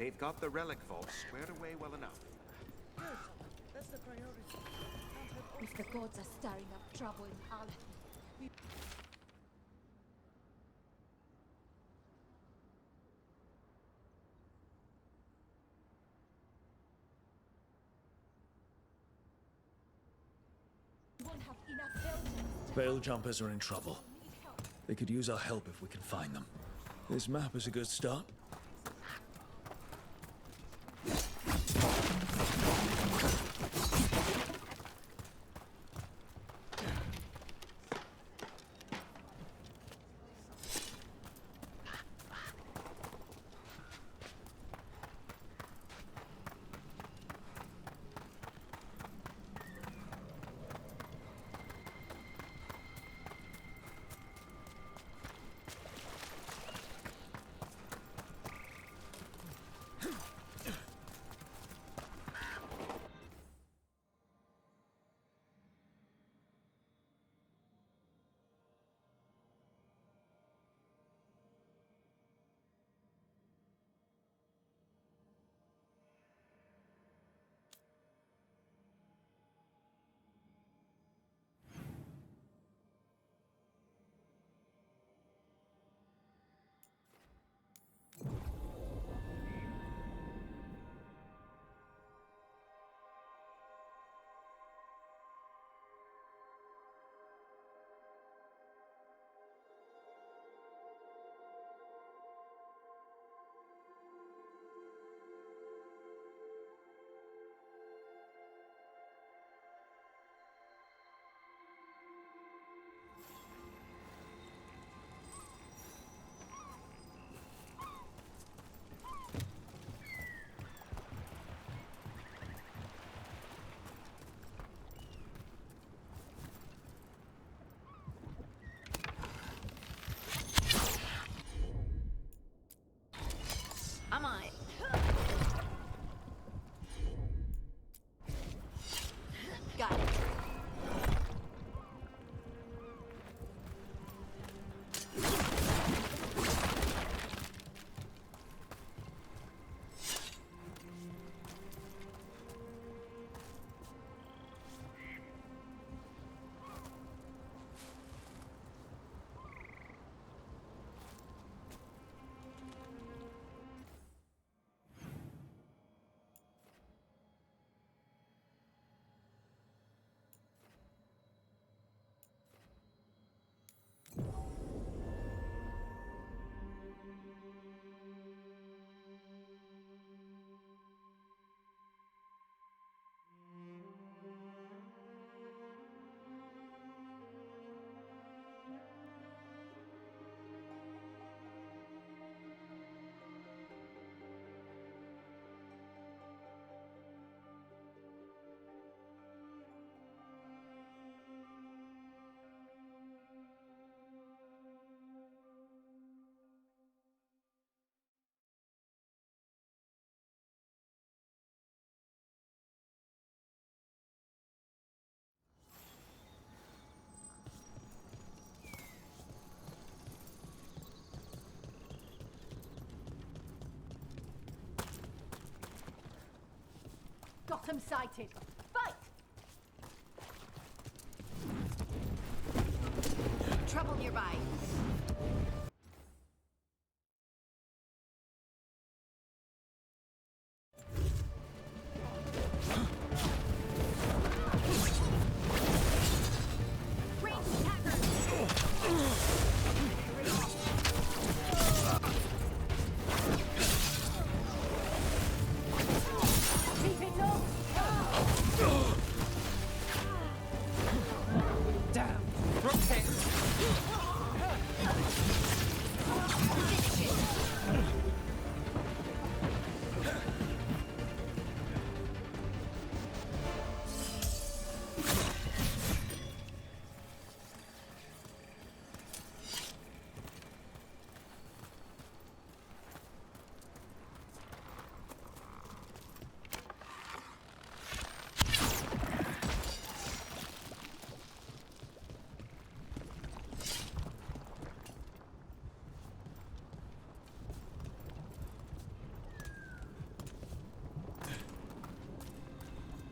They've got the relic vault squared away well enough. Good. That's the priority. Can't have If the gods are stirring up trouble in Al, we... won't have enough help. Veil jumpers are in trouble. Need help. They could use our help if we can find them. This map is a good start. I'm on it. Got it. Got him sighted. Fight! Trouble nearby. Range attacker! Keep it up! Damn! Rotate!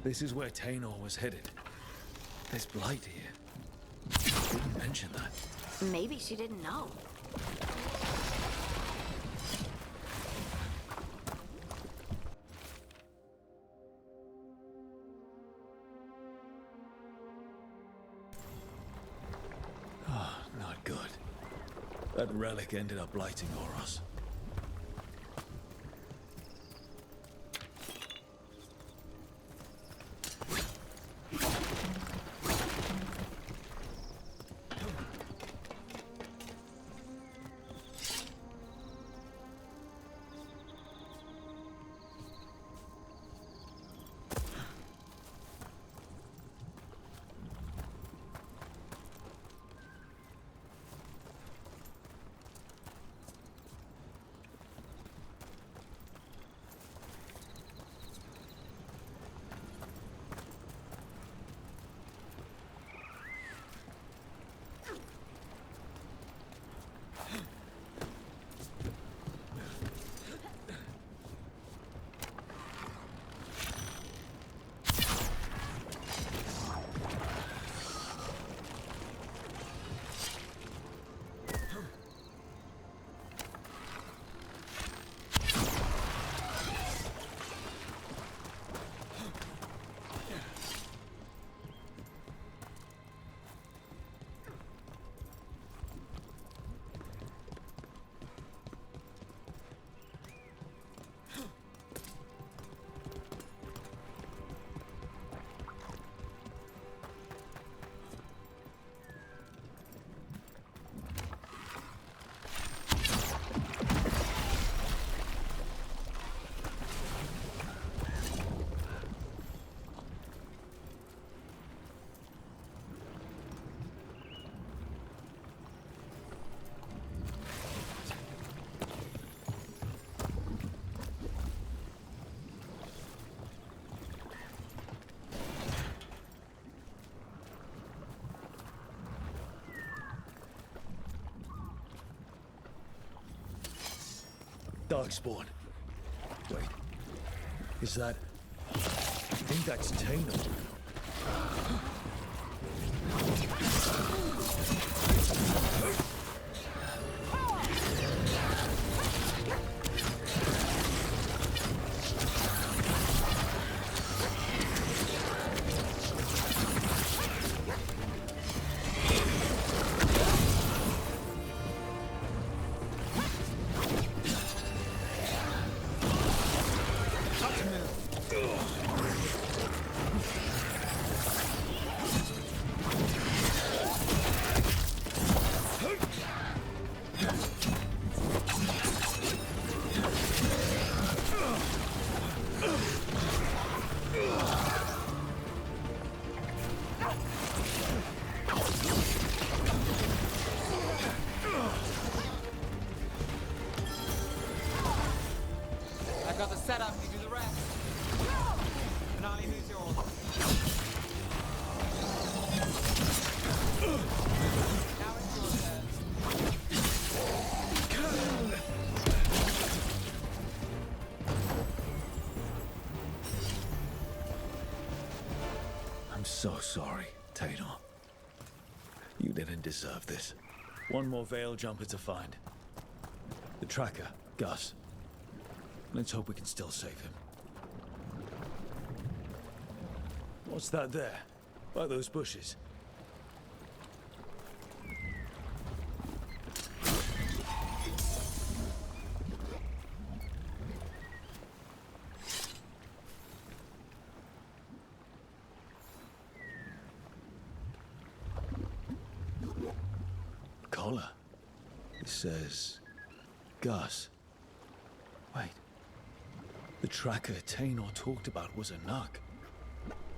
This is where Tainor was headed. There's blight here. Didn't mention that. Maybe she didn't know. Not good. That relic ended up blighting Oros. Darkspawn. Wait. Is that... I think that's Tainor. I got the setup, you do the rest. Nolly, who's yours? Now it's your turn. I'm so sorry, Tainor. You didn't deserve this. One more Veil jumper to find. The tracker, Gus. Let's hope we can still save him. What's that there? By those bushes? Collar. It says... Gus. Wait. The tracker Tainor talked about was a Nug.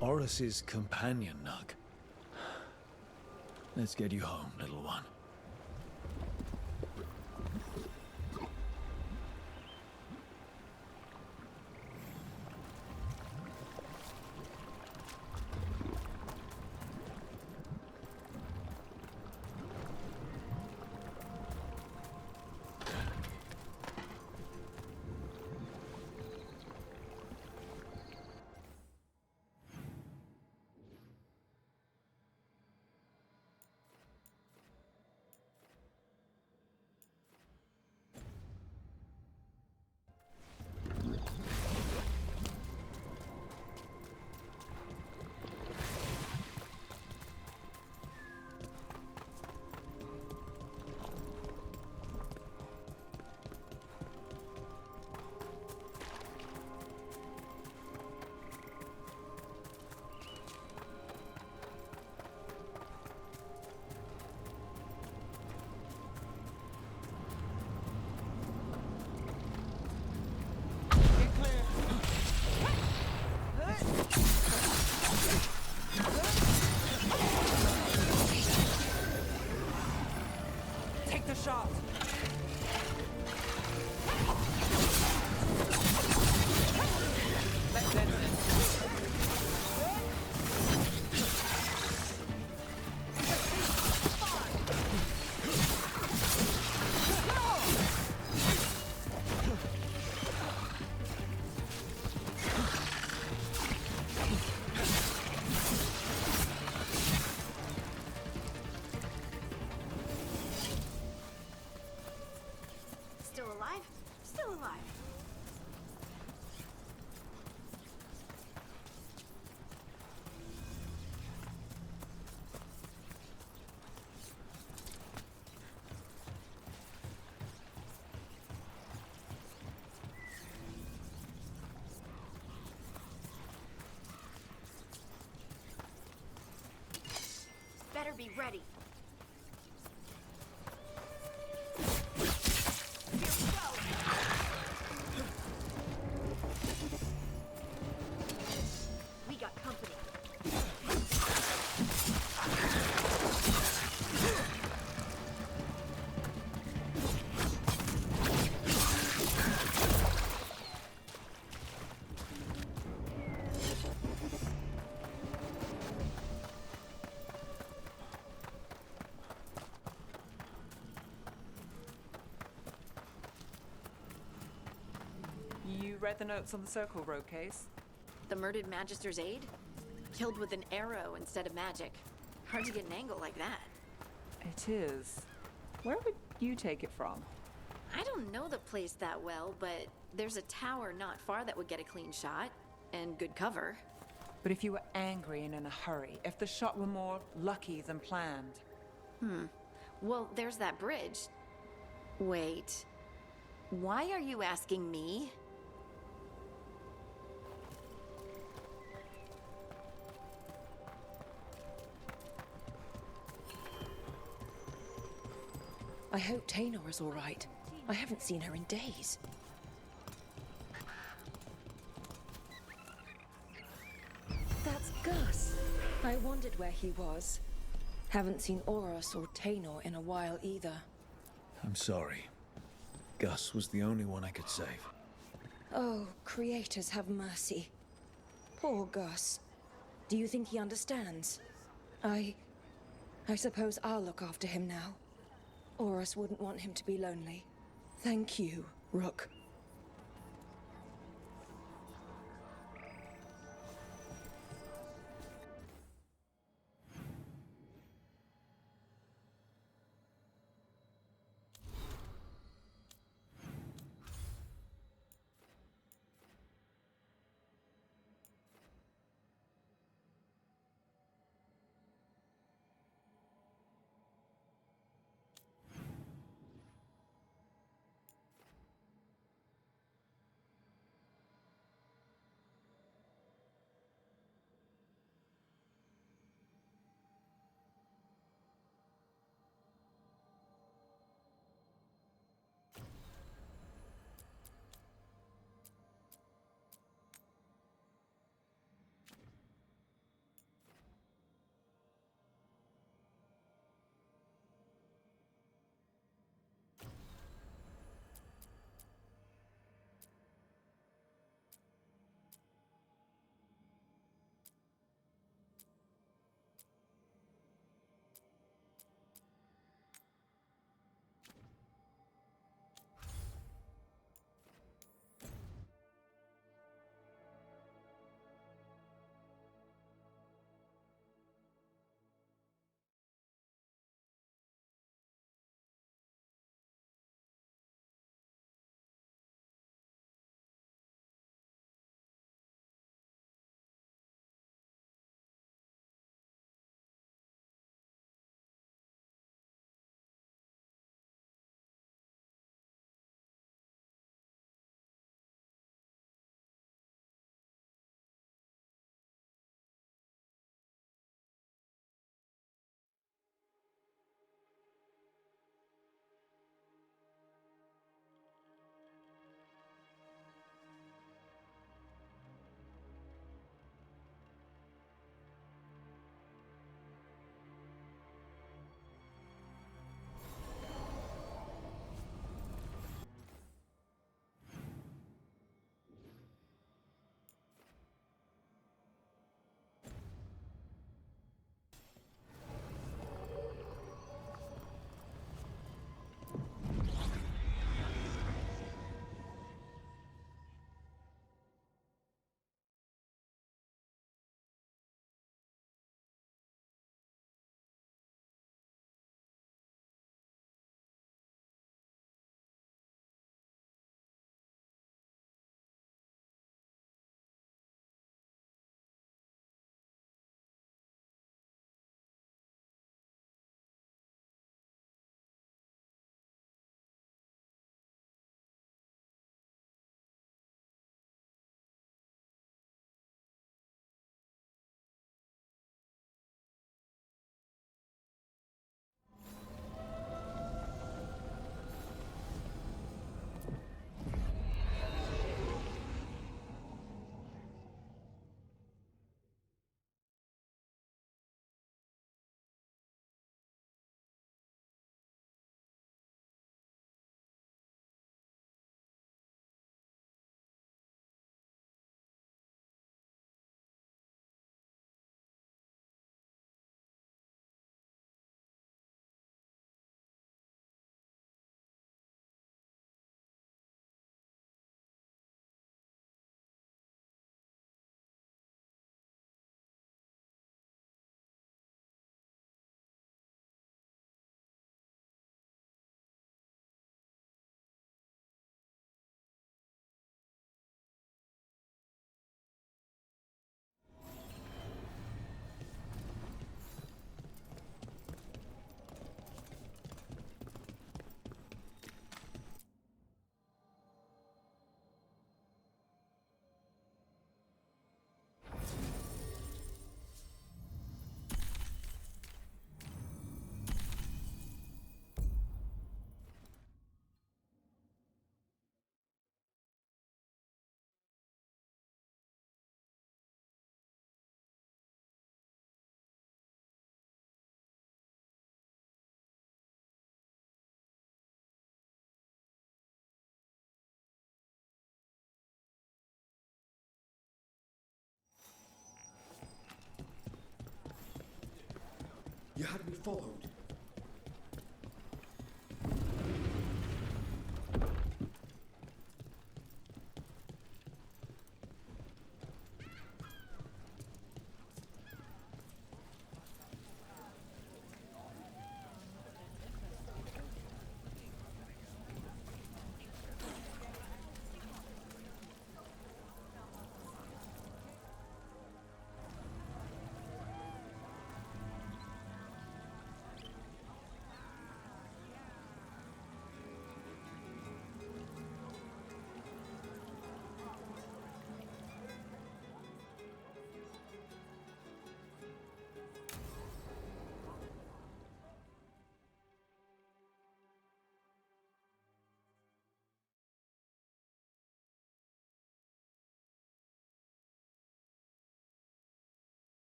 Oros's companion Nug. Let's get you home, little one. Take the shot. Let's end this. Still alive? Still alive. Better be ready. Here we go. We got company. You read the notes on the Circle Road case? The murdered Magister's aide? Killed with an arrow instead of magic. Hard to get an angle like that. It is. Where would you take it from? I don't know the place that well, but there's a tower not far that would get a clean shot. And good cover. But if you were angry and in a hurry, if the shot were more lucky than planned. Well, there's that bridge. Wait. Why are you asking me? I hope Taynor is all right. I haven't seen her in days. That's Gus. I wondered where he was. Haven't seen Oros or Taynor in a while either. I'm sorry. Gus was the only one I could save. Oh, creators have mercy. Poor Gus. Do you think he understands? I suppose I'll look after him now. Oros wouldn't want him to be lonely. Thank you, Rook. had me followed.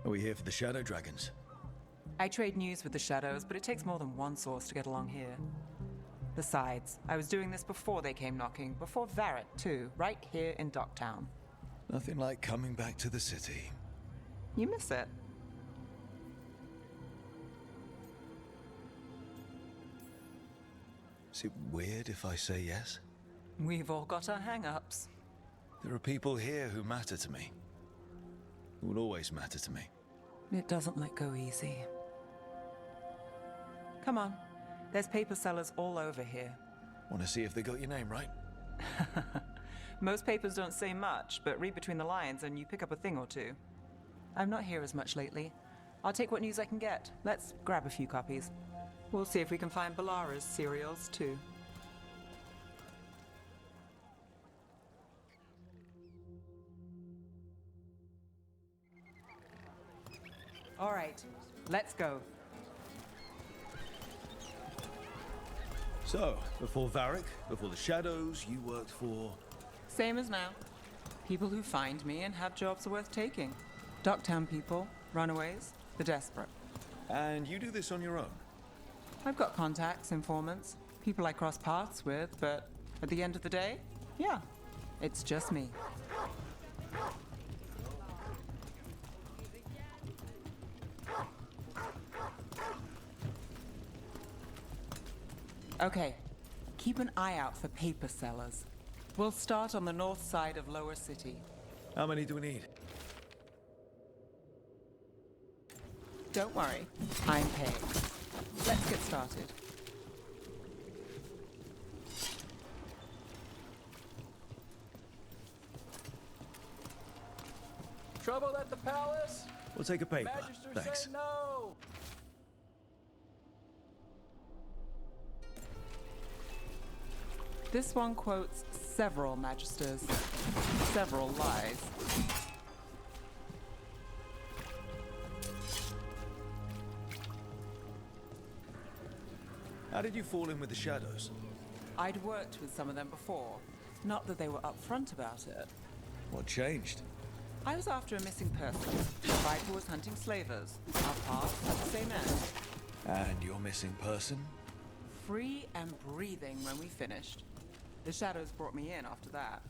Are we here for the Shadow Dragons? I trade news with the Shadows, but it takes more than one source to get along here. Besides, I was doing this before they came knocking, before Varrett, too, right here in Docktown. Nothing like coming back to the city. You miss it. Is it weird if I say yes? We've all got our hang-ups. There are people here who matter to me. Who will always matter to me. It doesn't let go easy. Come on. There's paper sellers all over here. Want to see if they got your name right? Most papers don't say much, but read between the lines and you pick up a thing or two. I'm not here as much lately. I'll take what news I can get. Let's grab a few copies. We'll see if we can find Balara's serials, too. All right, let's go. So, before Varric, before the Shadows, you worked for... Same as now. People who find me and have jobs worth taking. Docktown people, runaways, the desperate. And you do this on your own? I've got contacts, informants, people I cross paths with, but at the end of the day, yeah, it's just me. Okay, keep an eye out for paper sellers. We'll start on the north side of Lower City. How many do we need? Don't worry, I'm paying. Let's get started. Trouble at the palace? We'll take a paper. Magister Thanks. say no! This one quotes several magisters, several lies. How did you fall in with the Shadows? I'd worked with some of them before. Not that they were upfront about it. What changed? I was after a missing person. Viper was hunting slavers. Our paths had the same end. And your missing person? Free and breathing when we finished. The Shadows brought me in after that.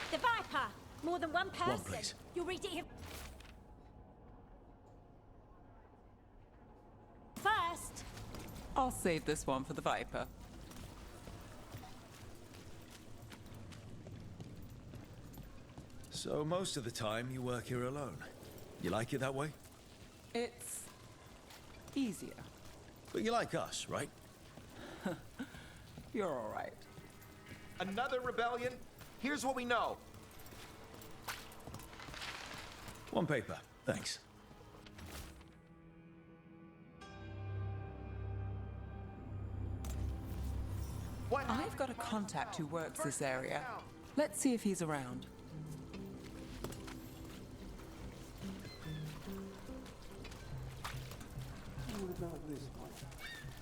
The Viper! More than one person! One, please. You'll read it here first! I'll save this one for the Viper. So most of the time you work here alone. You like it that way? It's easier. But you like us, right? You're all right. Another rebellion? Here's what we know. One paper, thanks. What? I've got a contact who works this area. Let's see if he's around.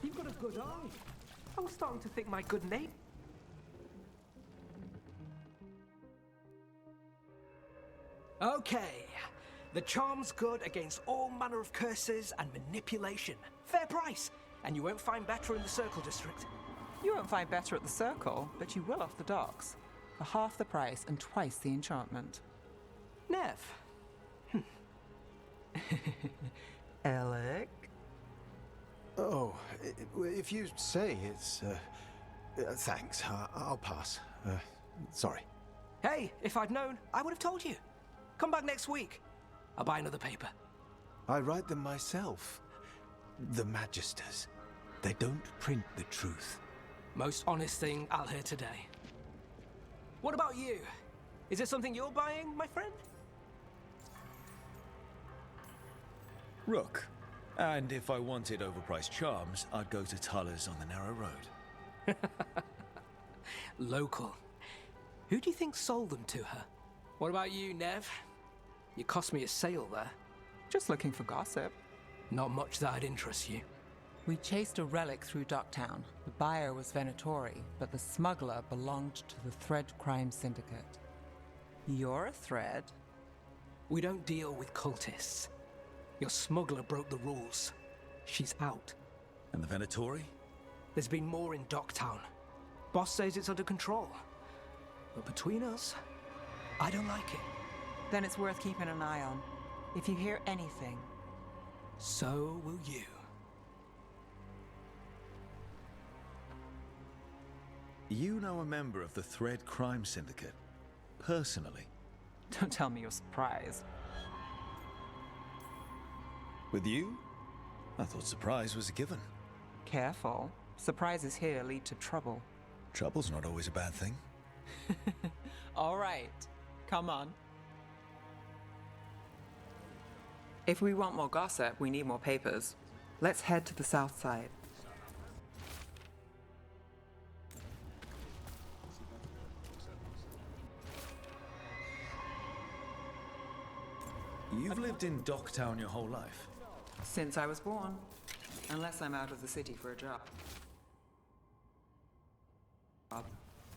You've got a good eye. I was starting to think my good name. Okay. The charm's good against all manner of curses and manipulation. Fair price. And you won't find better in the Circle District. You won't find better at the Circle, but you will off the docks. For half the price and twice the enchantment. Nev. Alec? Oh, if you say it's... thanks. I'll pass. Sorry. Hey, if I'd known, I would have told you. Come back next week. I'll buy another paper. I write them myself. The Magisters. They don't print the truth. Most honest thing I'll hear today. What about you? Is it something you're buying, my friend? Rook. And if I wanted overpriced charms, I'd go to Tuller's on the narrow road. Local. Who do you think sold them to her? What about you, Nev? You cost me a sale there. Just looking for gossip. Not much that'd interest you. We chased a relic through Docktown. The buyer was Venatori, but the smuggler belonged to the Thread Crime Syndicate. You're a thread? We don't deal with cultists. Your smuggler broke the rules. She's out. And the Venatori? There's been more in Docktown. Boss says it's under control. But between us, I don't like it. Then it's worth keeping an eye on. If you hear anything. So will you. You know a member of the Thread Crime Syndicate? Personally? Don't tell me you're surprised. With you? I thought surprise was a given. Careful. Surprises here lead to trouble. Trouble's not always a bad thing. All right. Come on. If we want more gossip, we need more papers. Let's head to the south side. You've lived in Docktown your whole life? Since I was born. Unless I'm out of the city for a job.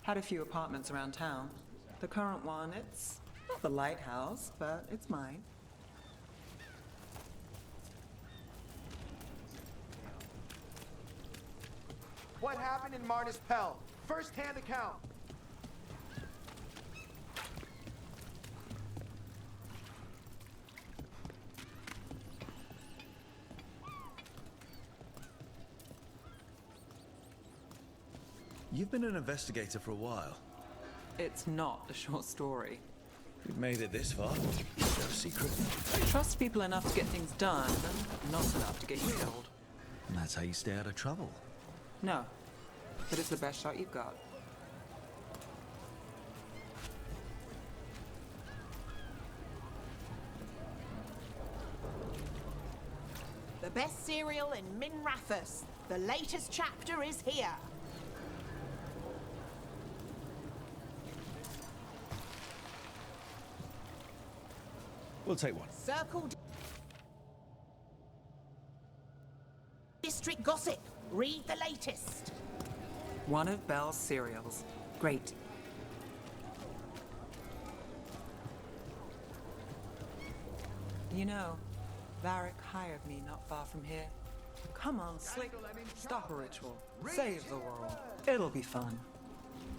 Had a few apartments around town. The current one, it's not the lighthouse, but it's mine. What happened in Martis Pell? First-hand account. You've been an investigator for a while. It's not a short story. You've made it this far. No secret. Trust people enough to get things done, but not enough to get you killed. And that's how you stay out of trouble. No, but it's the best shot you've got. The best serial in Min Rathus. The latest chapter is here. We'll take one. Circle District Gossip. Read the latest. One of Belle's serials. Great. You know, Varric hired me not far from here. Come on, Slick. Stop a ritual. Save the world. It'll be fun.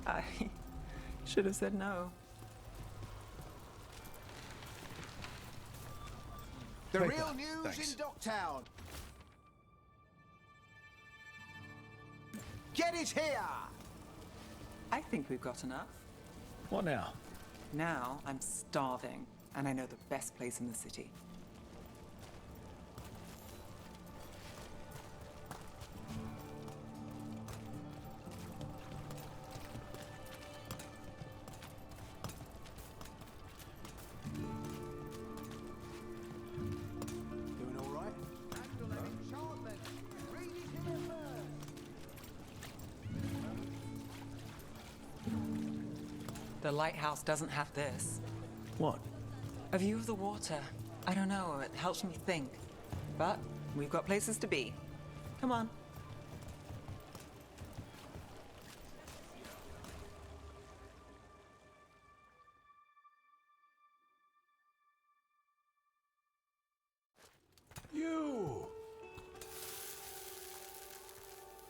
I should have said no. The Paper. real news Thanks. in Docktown. Get it here! I think we've got enough. What now? Now I'm starving, and I know the best place in the city. Doing all right? The lighthouse doesn't have this. What? A view of the water. I don't know, it helps me think. But we've got places to be. Come on. You!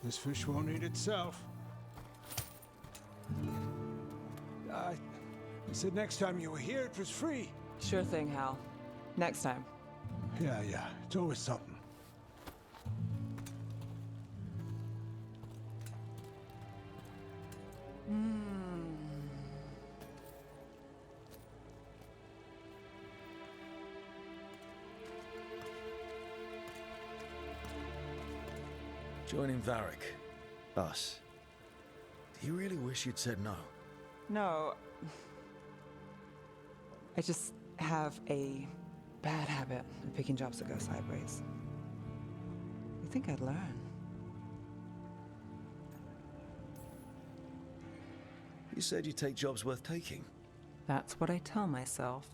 This fish won't eat itself. I said next time you were here, it was free. Sure thing, Hal. Next time. Yeah, it's always something. Joining Varric. Us. Do you really wish you'd said no? No. I just have a bad habit of picking jobs that go sideways. You think I'd learn? You said you'd take jobs worth taking. That's what I tell myself.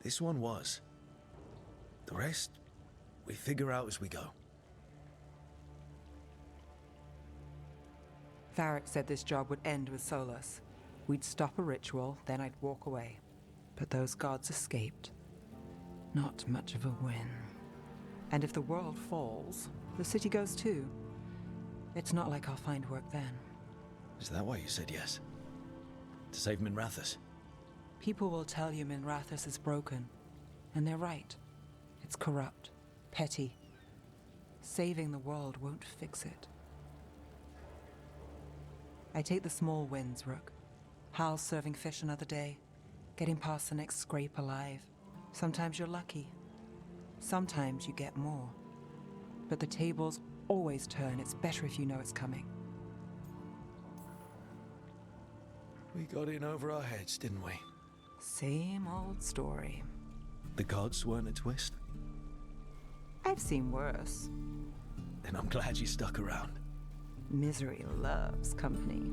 This one was. The rest, we figure out as we go. Varric said this job would end with Solus. We'd stop a ritual, then I'd walk away. But those gods escaped. Not much of a win. And if the world falls, the city goes too. It's not like I'll find work then. Is that why you said yes? To save Minrathous? People will tell you Minrathous is broken. And they're right. It's corrupt, petty. Saving the world won't fix it. I take the small wins, Rook. Hal's serving fish another day. Getting past the next scrape alive. Sometimes you're lucky. Sometimes you get more. But the tables always turn. It's better if you know it's coming. We got in over our heads, didn't we? Same old story. The gods weren't a twist? I've seen worse. Then I'm glad you stuck around. Misery loves company.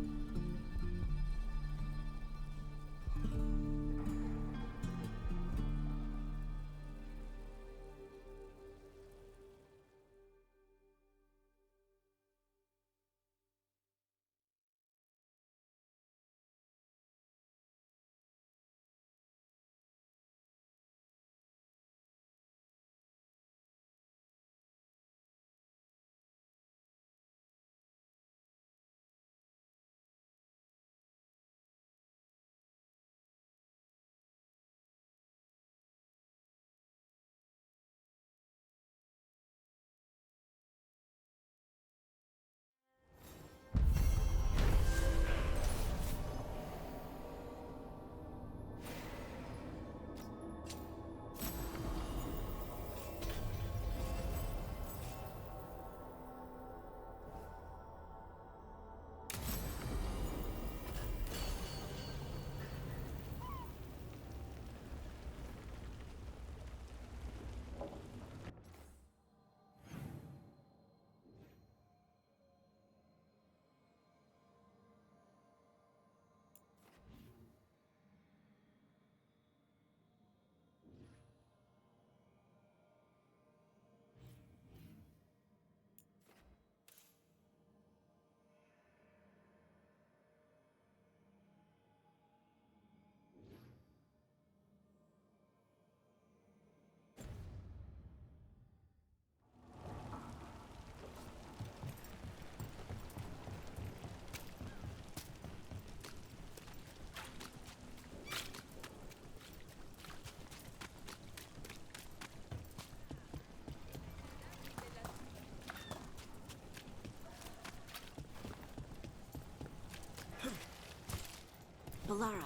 Valara,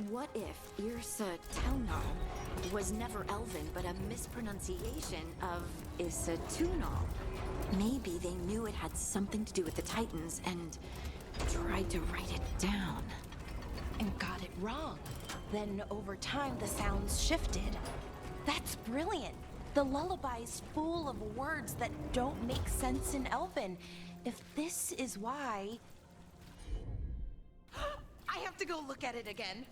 what if Irsa Telnal was never Elven, but a mispronunciation of Issa Tunal? Maybe they knew it had something to do with the Titans and tried to write it down. And got it wrong. Then over time the sounds shifted. That's brilliant. The lullaby's full of words that don't make sense in Elven. If this is why... I have to go look at it again.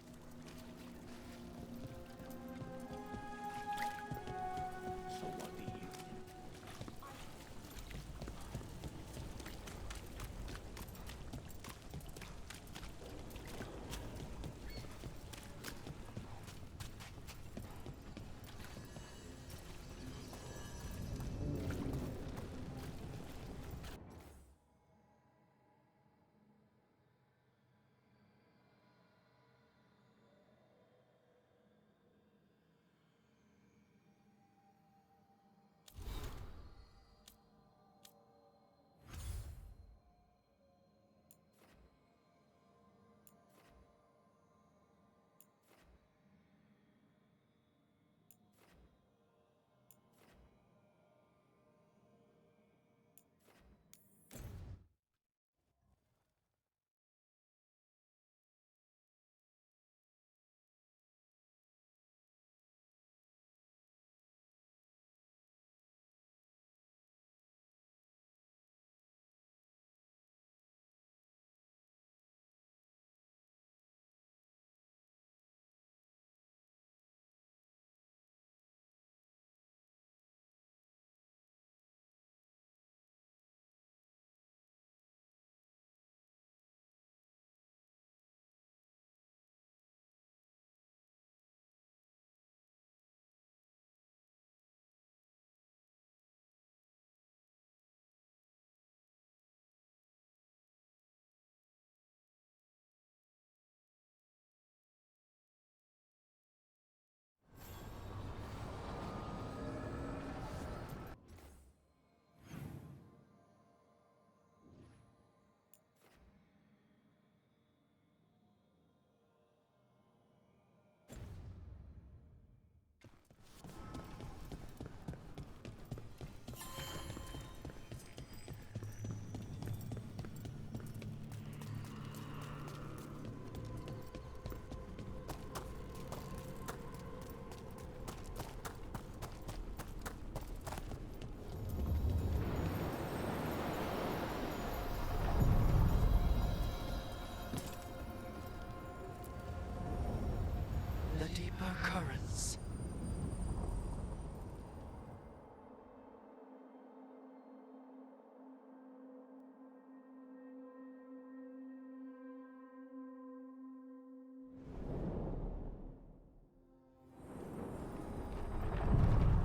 Currents.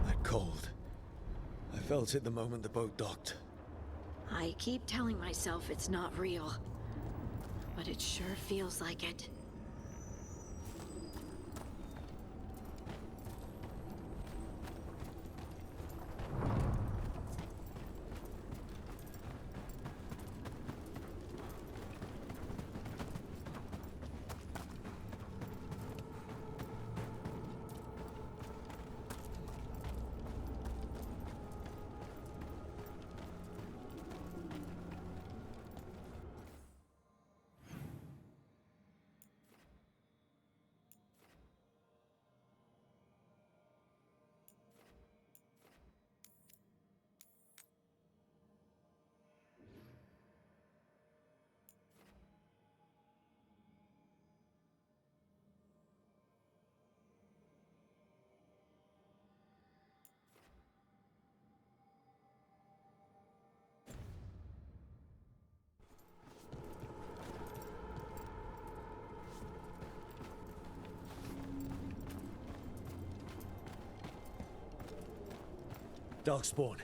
That cold. I felt it the moment the boat docked. I keep telling myself it's not real, but it sure feels like it. Darkspawn.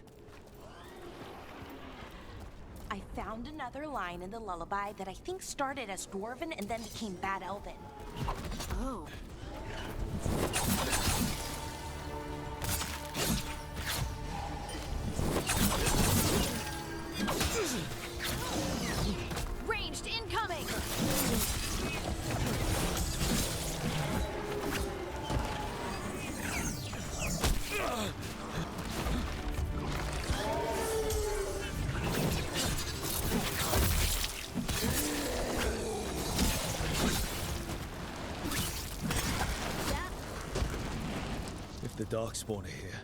I found another line in the lullaby that I think started as Dwarven and then became Bad Elven. Oh. Ranged incoming! the Darkspawn are here,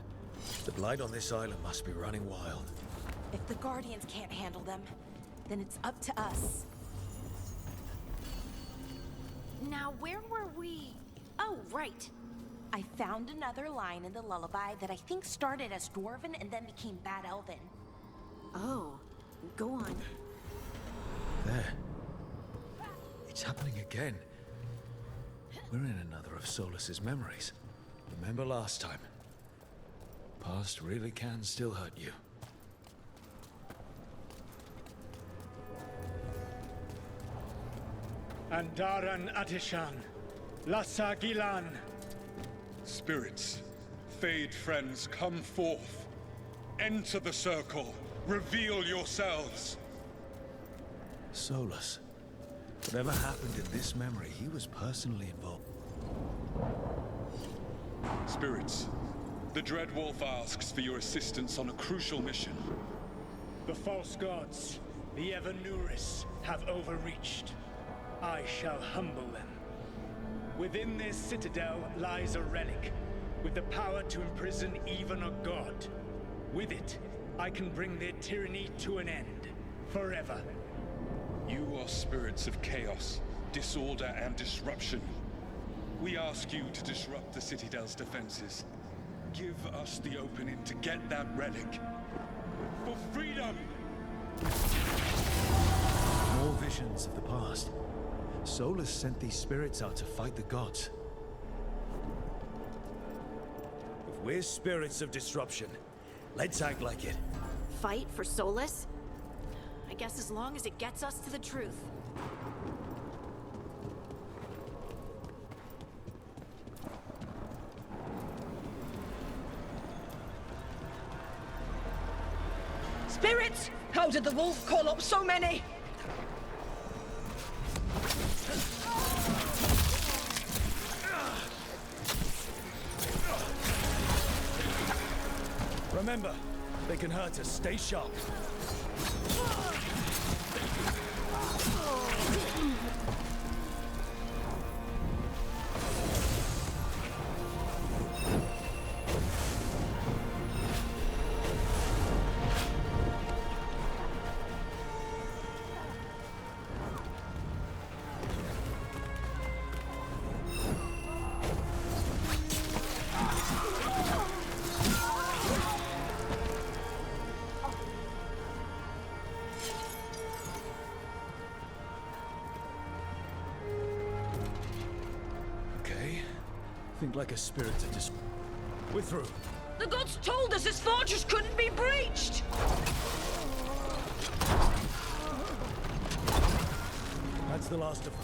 the blight on this island must be running wild. If the Guardians can't handle them, then it's up to us. Now, where were we? Oh, right. I found another line in the lullaby that I think started as Dwarven and then became Bad Elven. Oh, go on. There. It's happening again. We're in another of Solus's memories. Remember last time? Past really can still hurt you. Andaran Atishan, Lassa Gilan. Spirits, Fade friends, come forth. Enter the circle. Reveal yourselves. Solus. Whatever happened in this memory, he was personally involved. Spirits, the Dread Wolf asks for your assistance on a crucial mission. The false gods, the Evanuris, have overreached. I shall humble them. Within this citadel lies a relic, with the power to imprison even a god. With it, I can bring their tyranny to an end, forever. You are spirits of chaos, disorder, and disruption. We ask you to disrupt the Citadel's defenses. Give us the opening to get that relic. For freedom! More visions of the past. Solus sent these spirits out to fight the gods. If we're spirits of disruption, let's act like it. Fight for Solus? I guess as long as it gets us to the truth. Spirits! How did the wolf call up so many? Remember, they can hurt us. Stay sharp. Think like a spirit to just... We're through. The gods told us this fortress couldn't be breached! That's the last of them.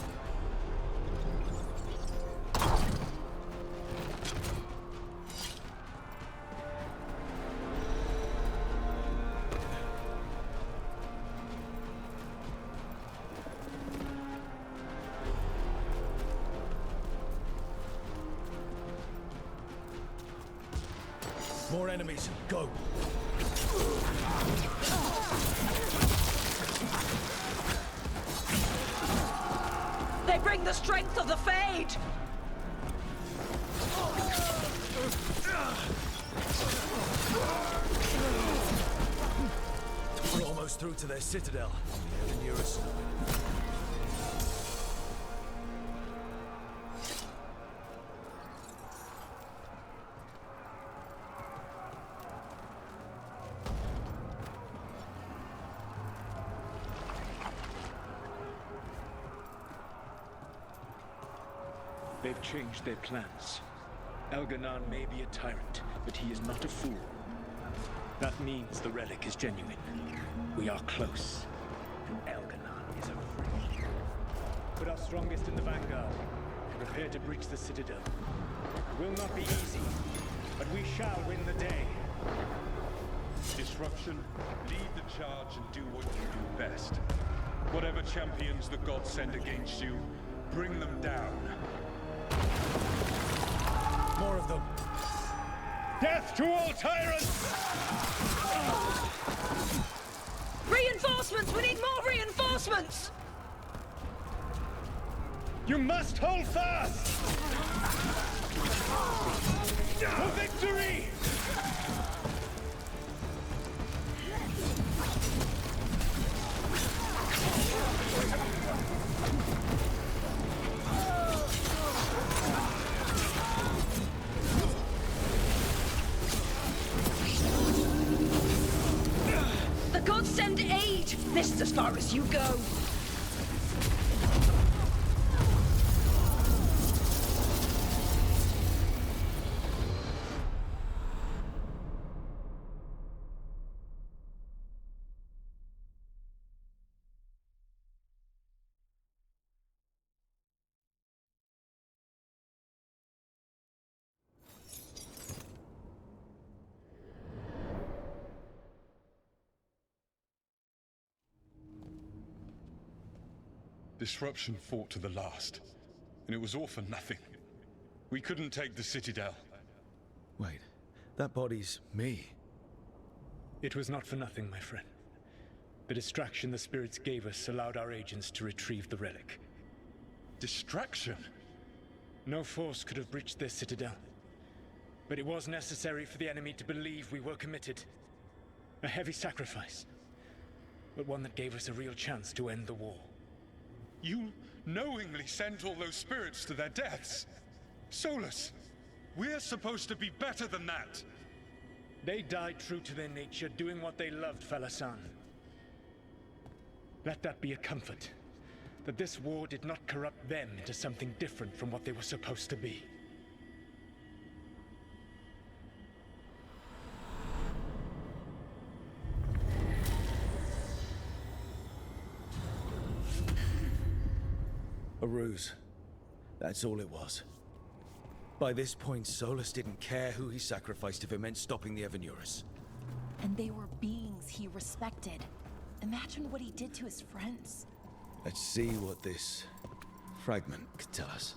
More enemies. Go. They bring the strength of the Fade! We're almost through to their citadel. They're near us. They've changed their plans. Elganon may be a tyrant, but he is not a fool. That means the relic is genuine. We are close, and Elganon is afraid. Put our strongest in the vanguard, and prepare to breach the citadel. It will not be easy, but we shall win the day. Disruption, lead the charge and do what you do best. Whatever champions the gods send against you, bring them down. More of them. Death to all tyrants! Reinforcements! We need more reinforcements! You must hold fast! For victory! Send aid! This is as far as you go. Disruption fought to the last, and it was all for nothing. We couldn't take the Citadel. Wait, that body's me. It was not for nothing, my friend. The distraction the spirits gave us allowed our agents to retrieve the relic. Distraction? No force could have breached their Citadel. But it was necessary for the enemy to believe we were committed. A heavy sacrifice, but one that gave us a real chance to end the war. You knowingly sent all those spirits to their deaths. Solus, we're supposed to be better than that. They died true to their nature, doing what they loved, Falasan. Let that be a comfort, that this war did not corrupt them into something different from what they were supposed to be. A ruse. That's all it was. By this point, Solus didn't care who he sacrificed if it meant stopping the Evanurus. And they were beings he respected. Imagine what he did to his friends. Let's see what this fragment could tell us.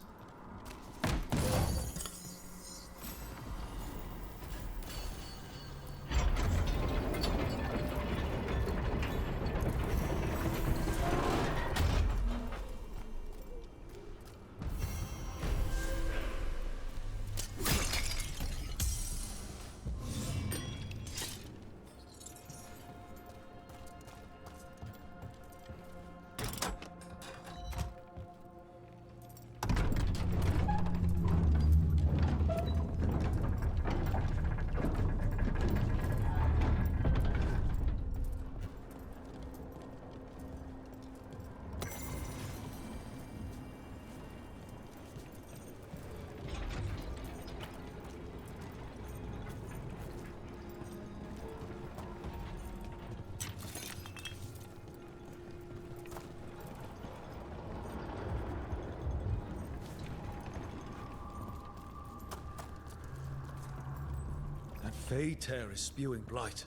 Fey Tear is spewing blight.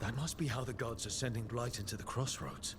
That must be how the gods are sending blight into the crossroads.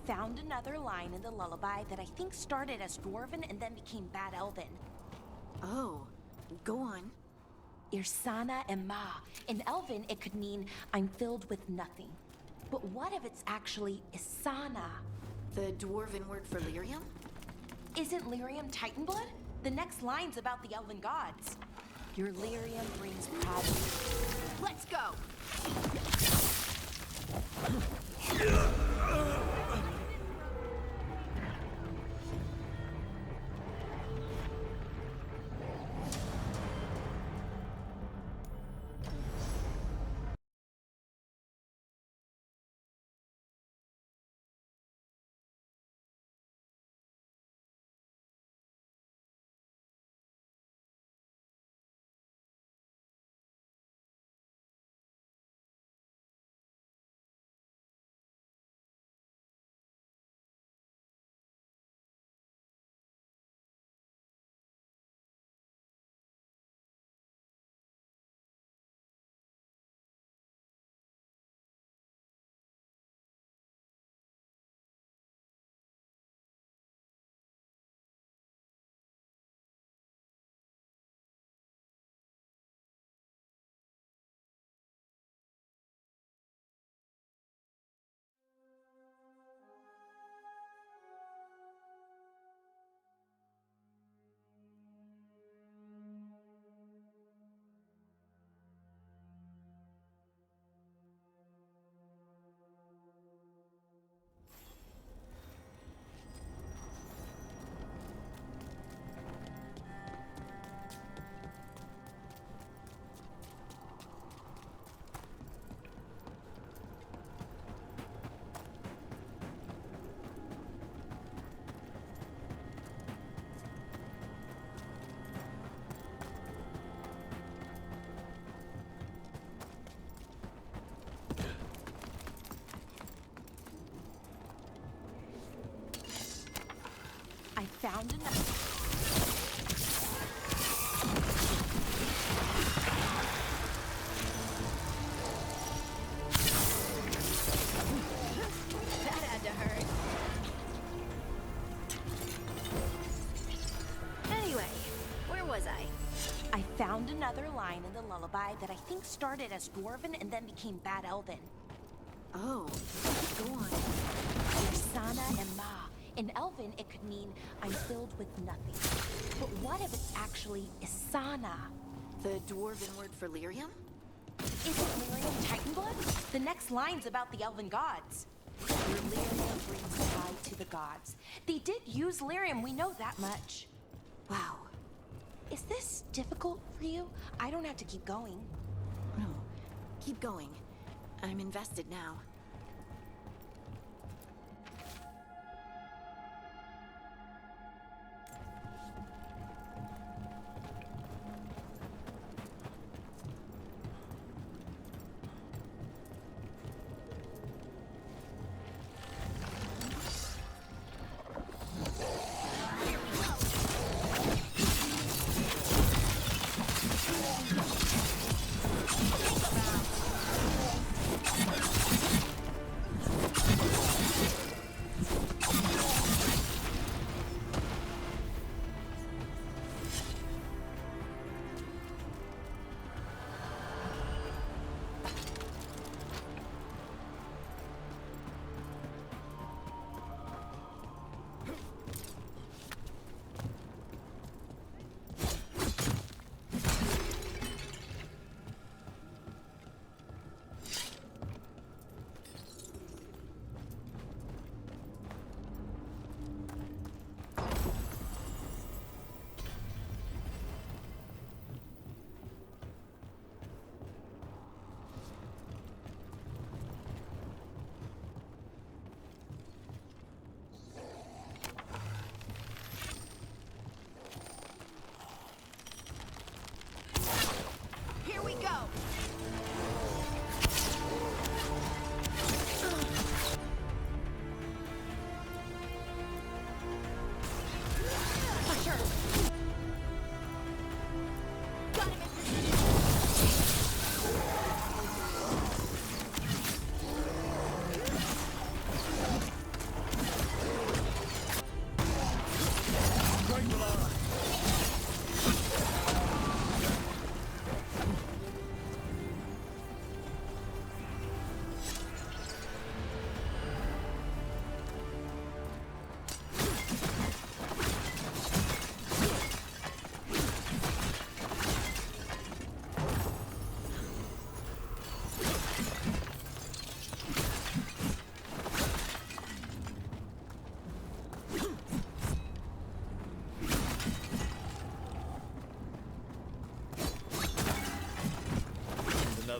found another line in the lullaby that I think started as Dwarven and then became Bad Elven. Oh, go on. Irsana Emma. In Elven, it could mean I'm filled with nothing. But what if it's actually Isana? The Dwarven word for lyrium? Isn't lyrium Titan blood? The next line's about the Elven gods. Your lyrium brings pride. Let's go! I found enough. That had to hurt. Anyway, where was I? I found another line in the lullaby that I think started as Dwarven and then became Bad Elven. Oh, go on. Irsana and Ma. In Elven, it could mean I'm filled with nothing. But what if it's actually Isana? The Dwarven word for lyrium? Isn't lyrium Titan blood? The next line's about the Elven gods. Your lyrium brings pride to the gods. They did use lyrium, we know that much. Wow. Is this difficult for you? I don't have to keep going. No, keep going. I'm invested now.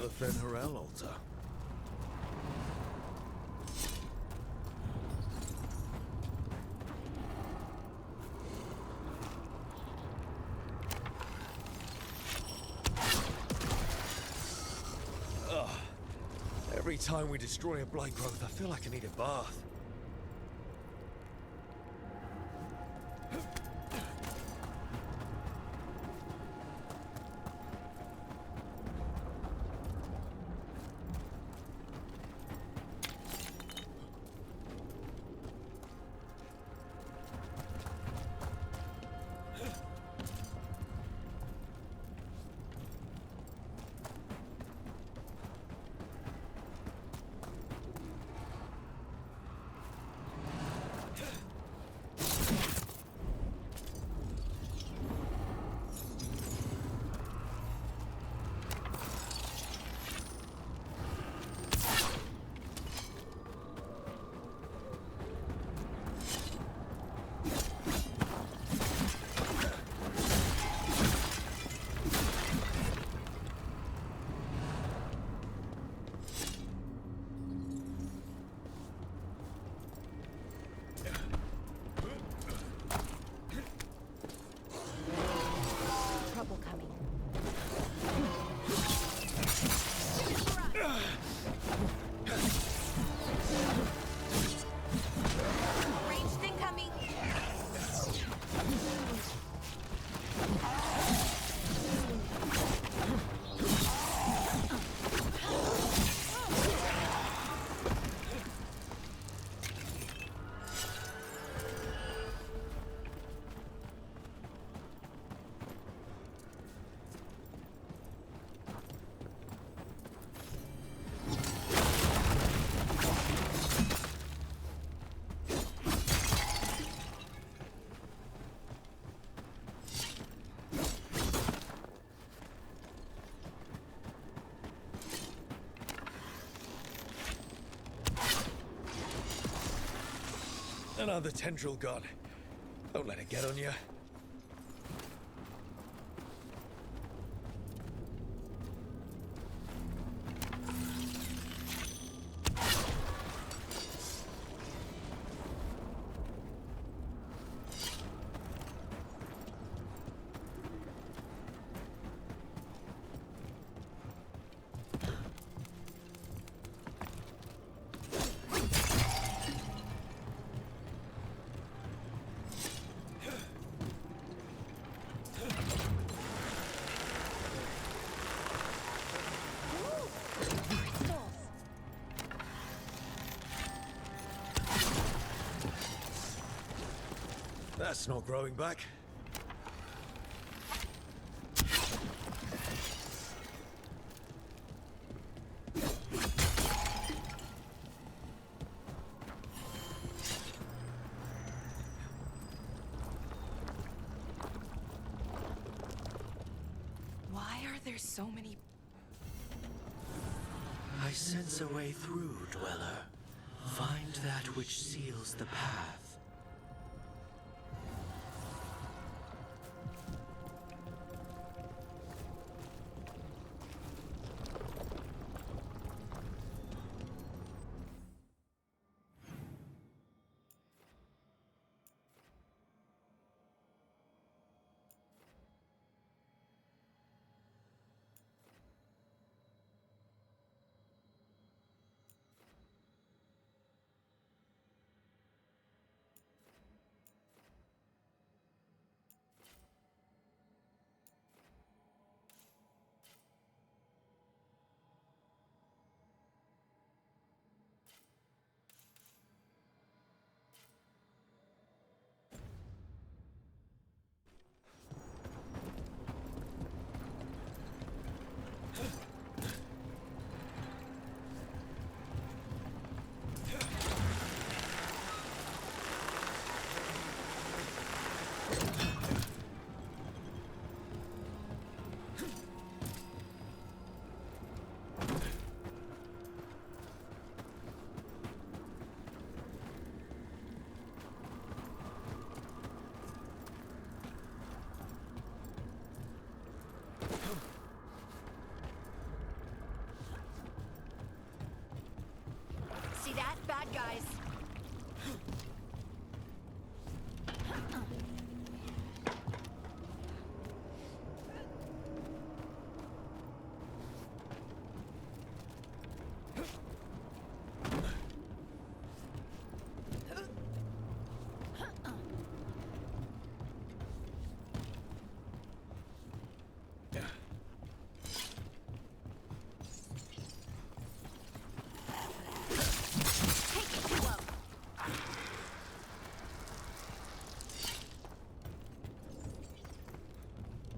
Another Fen'Harel altar. Ugh. Every time we destroy a blight growth, I feel like I need a bath. Trouble coming. Ranged incoming. Another tendril god. Don't let it get on you. That's not growing back. Why are there so many? I sense a way through, Dweller. Find that which seals the path.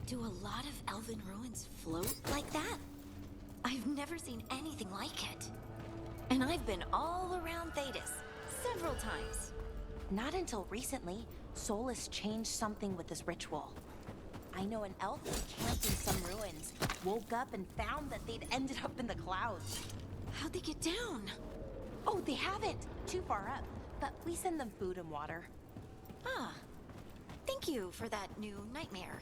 Do a lot of elven ruins float like that? I've never seen anything like it. And I've been all around Thedas, several times. Not until recently, Solus changed something with this ritual. I know an elf who camped in some ruins, woke up and found that they'd ended up in the clouds. How'd they get down? Oh, they haven't. Too far up. But we send them food and water. Ah. Thank you for that new nightmare.